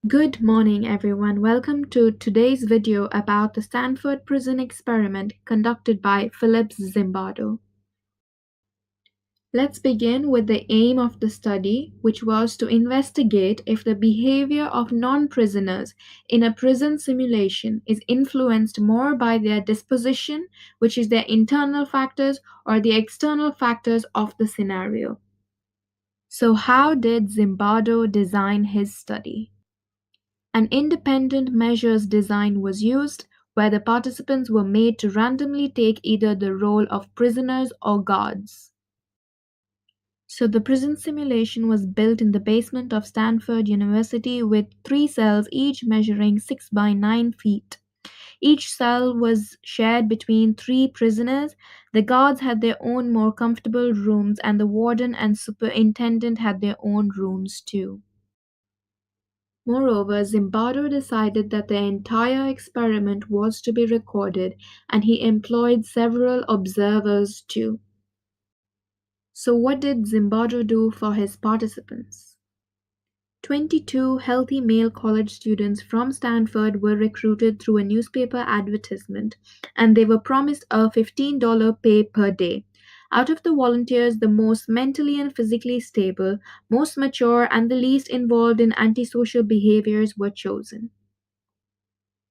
Good morning, everyone. Welcome to today's video about the Stanford Prison Experiment conducted by Philip Zimbardo. Let's begin with the aim of the study, which was to investigate if the behavior of non-prisoners in a prison simulation is influenced more by their disposition, which is their internal factors, or the external factors of the scenario. So how did Zimbardo design his study? An independent measures design was used, where the participants were made to randomly take either the role of prisoners or guards. So the prison simulation was built in the basement of Stanford University with 3 cells, each measuring 6 by 9 feet. Each cell was shared between 3 prisoners. The guards had their own more comfortable rooms, and the warden and superintendent had their own rooms too. Moreover, Zimbardo decided that the entire experiment was to be recorded, and he employed several observers too. So what did Zimbardo do for his participants? 22 healthy male college students from Stanford were recruited through a newspaper advertisement, and they were promised a $15 pay per day. Out of the volunteers, the most mentally and physically stable, most mature, and the least involved in antisocial behaviors were chosen.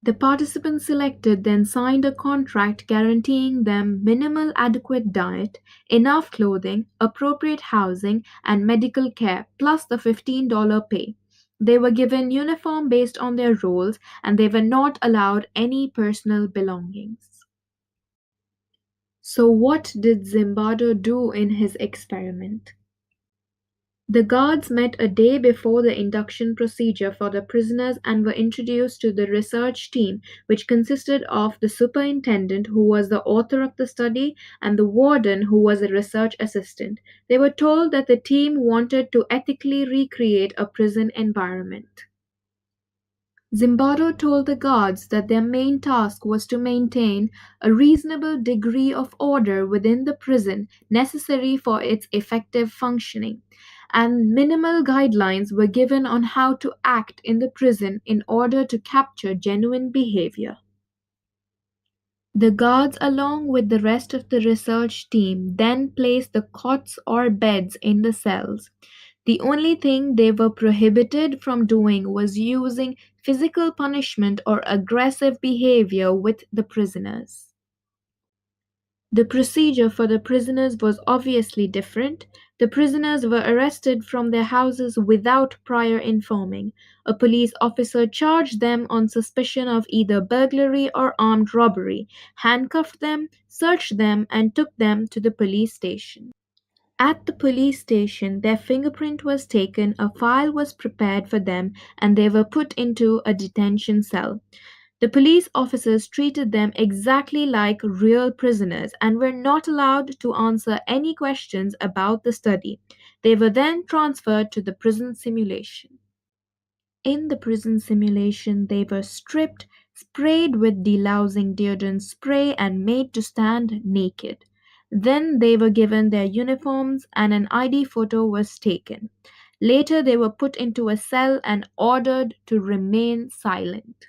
The participants selected then signed a contract guaranteeing them minimal adequate diet, enough clothing, appropriate housing, and medical care, plus the $15 pay. They were given uniform based on their roles, and they were not allowed any personal belongings. So what did Zimbardo do in his experiment? The guards met a day before the induction procedure for the prisoners and were introduced to the research team, which consisted of the superintendent, who was the author of the study, and the warden, who was a research assistant. They were told that the team wanted to ethically recreate a prison environment. Zimbardo told the guards that their main task was to maintain a reasonable degree of order within the prison necessary for its effective functioning, and minimal guidelines were given on how to act in the prison in order to capture genuine behavior. The guards, along with the rest of the research team, then placed the cots or beds in the cells. The only thing they were prohibited from doing was using physical punishment or aggressive behavior with the prisoners. The procedure for the prisoners was obviously different. The prisoners were arrested from their houses without prior informing. A police officer charged them on suspicion of either burglary or armed robbery, handcuffed them, searched them, and took them to the police station. At the police station, their fingerprint was taken, a file was prepared for them, and they were put into a detention cell. The police officers treated them exactly like real prisoners and were not allowed to answer any questions about the study. They were then transferred to the prison simulation. In the prison simulation, they were stripped, sprayed with delousing deodorant spray, and made to stand naked. Then they were given their uniforms and an ID photo was taken. Later, they were put into a cell and ordered to remain silent.